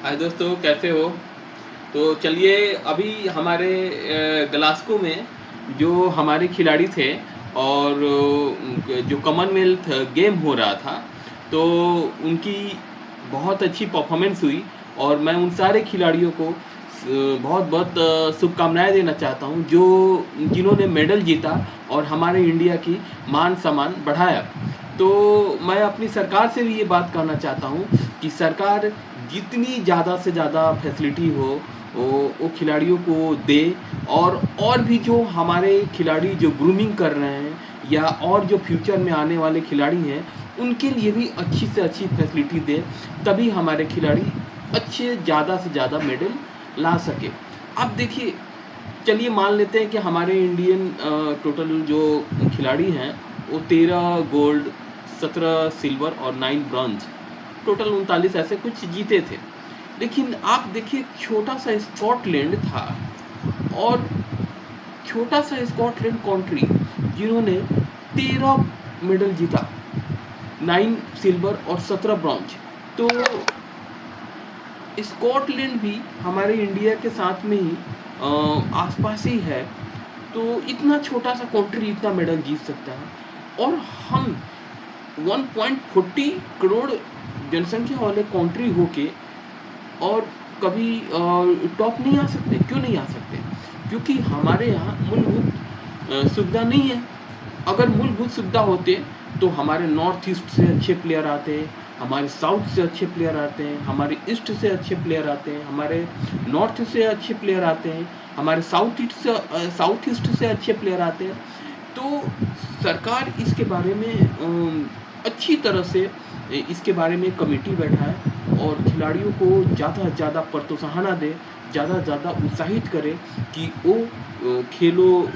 हाय दोस्तों, कैसे हो? तो चलिए, अभी हमारे ग्लासगो में जो हमारे खिलाड़ी थे और जो कॉमनवेल्थ गेम हो रहा था, तो उनकी बहुत अच्छी परफॉर्मेंस हुई और मैं उन सारे खिलाड़ियों को बहुत बहुत शुभकामनाएं देना चाहता हूं जो जिन्होंने मेडल जीता और हमारे इंडिया की मान सम्मान बढ़ाया। तो मैं अपनी सरकार से भी ये बात कहना चाहता हूँ कि सरकार जितनी ज़्यादा से ज़्यादा फैसिलिटी हो वो खिलाड़ियों को दे, और भी जो हमारे खिलाड़ी जो ग्रूमिंग कर रहे हैं या और जो फ्यूचर में आने वाले खिलाड़ी हैं उनके लिए भी अच्छी से अच्छी फैसिलिटी दे, तभी हमारे खिलाड़ी अच्छे ज़्यादा से ज़्यादा मेडल ला सके। अब देखिए, चलिए मान लेते हैं कि हमारे इंडियन टोटल जो खिलाड़ी हैं वो 13 गोल्ड, 17 सिल्वर और 9 ब्रॉन्ज, टोटल 39 ऐसे कुछ जीते थे। लेकिन आप देखिए, छोटा सा स्कॉटलैंड था और छोटा सा स्कॉटलैंड कंट्री जिन्होंने 13 मेडल जीता, 9 सिल्वर और 17 ब्रॉन्ज। तो स्कॉटलैंड भी हमारे इंडिया के साथ में ही आसपास ही है, तो इतना छोटा सा कंट्री इतना मेडल जीत सकता है और हम 1.40 करोड़ जनसंख्या वाले कंट्री होके और कभी टॉप नहीं आ सकते? क्यों नहीं आ सकते? क्योंकि हमारे यहाँ मूलभूत सुविधा नहीं है। अगर मूलभूत सुविधा होते तो हमारे नॉर्थ ईस्ट से अच्छे प्लेयर आते, हमारे साउथ से अच्छे प्लेयर आते हैं, हमारे ईस्ट से अच्छे प्लेयर आते हैं, हमारे नॉर्थ से अच्छे प्लेयर आते हैं, हमारे साउथ ईस्ट से अच्छे प्लेयर आते हैं। तो सरकार इसके बारे में अच्छी तरह से इसके बारे में कमेटी बैठाए और खिलाड़ियों को ज़्यादा से ज़्यादा प्रोत्साहन दे, ज़्यादा से ज़्यादा उत्साहित करे कि वो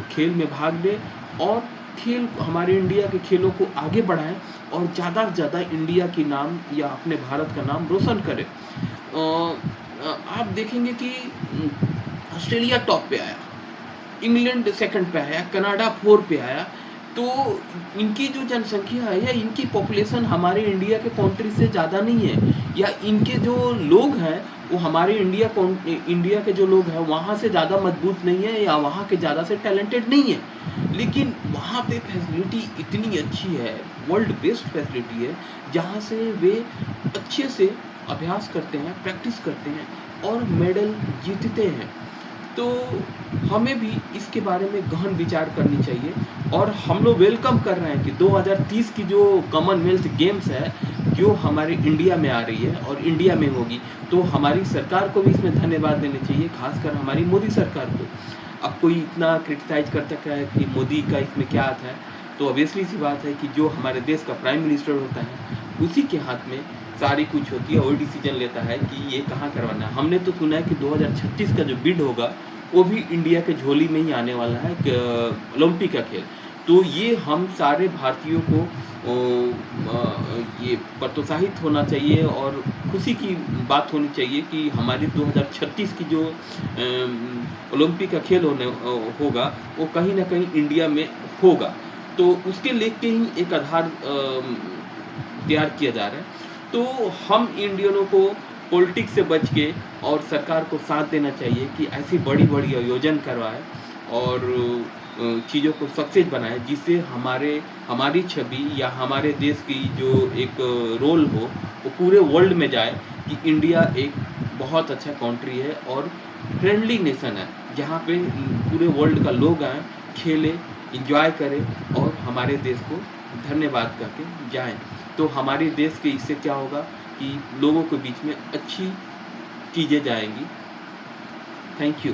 खेल में भाग ले और खेल हमारे इंडिया के खेलों को आगे बढ़ाएं और ज़्यादा से ज़्यादा इंडिया की नाम या अपने भारत का नाम रोशन करें। आप देखेंगे कि ऑस्ट्रेलिया टॉप पे आया, इंग्लैंड सेकंड पे आया, कनाडा 4 पे आया। तो इनकी जो जनसंख्या है या इनकी पॉपुलेशन हमारे इंडिया के कंट्री से ज़्यादा नहीं है, या इनके जो लोग हैं वो हमारे इंडिया के जो लोग हैं वहाँ से ज़्यादा मजबूत नहीं है या वहाँ के ज़्यादा से टैलेंटेड नहीं है, लेकिन वहाँ पे फैसिलिटी इतनी अच्छी है, वर्ल्ड बेस्ट फैसिलिटी है, जहाँ से वे अच्छे से अभ्यास करते हैं, प्रैक्टिस करते हैं और मेडल जीतते हैं। तो हमें भी इसके बारे में गहन विचार करनी चाहिए और हम लोग वेलकम कर रहे हैं कि 2030 की जो कॉमनवेल्थ गेम्स है जो हमारे इंडिया में आ रही है और इंडिया में होगी, तो हमारी सरकार को भी इसमें धन्यवाद देने चाहिए, खासकर हमारी मोदी सरकार को। अब कोई इतना क्रिटिसाइज कर सकता है कि मोदी का इसमें क्या हाथ है, तो ऑब्वियसली सी बात है कि जो हमारे देश का प्राइम मिनिस्टर होता है उसी के हाथ में सारी कुछ होती है, वही डिसीजन लेता है कि ये कहाँ करवाना है। हमने तो सुना है कि 2036 का जो बिड होगा वो भी इंडिया के झोली में ही आने वाला है, ओलंपिक का खेल। तो ये हम सारे भारतीयों को ये प्रोत्साहित होना चाहिए और खुशी की बात होनी चाहिए कि हमारी 2036 की जो ओलंपिक का खेल होगा वो कहीं ना कहीं इंडिया में होगा। तो उसके लेके ही एक आधार तैयार किया जा रहा है। तो हम इंडियनों को पॉलिटिक्स से बच के और सरकार को साथ देना चाहिए कि ऐसी बड़ी बड़ी आयोजन करवाए और चीज़ों को सक्सेस बनाए, जिससे हमारी छवि या हमारे देश की जो एक रोल हो वो पूरे वर्ल्ड में जाए कि इंडिया एक बहुत अच्छा कंट्री है और फ्रेंडली नेशन है, जहाँ पे पूरे वर्ल्ड का लोग आए, खेले, इंजॉय करें और हमारे देश को धन्यवाद करके जाएं। तो हमारे देश के इससे क्या होगा कि लोगों के बीच में अच्छी चीज़ें जाएंगी। Thank you.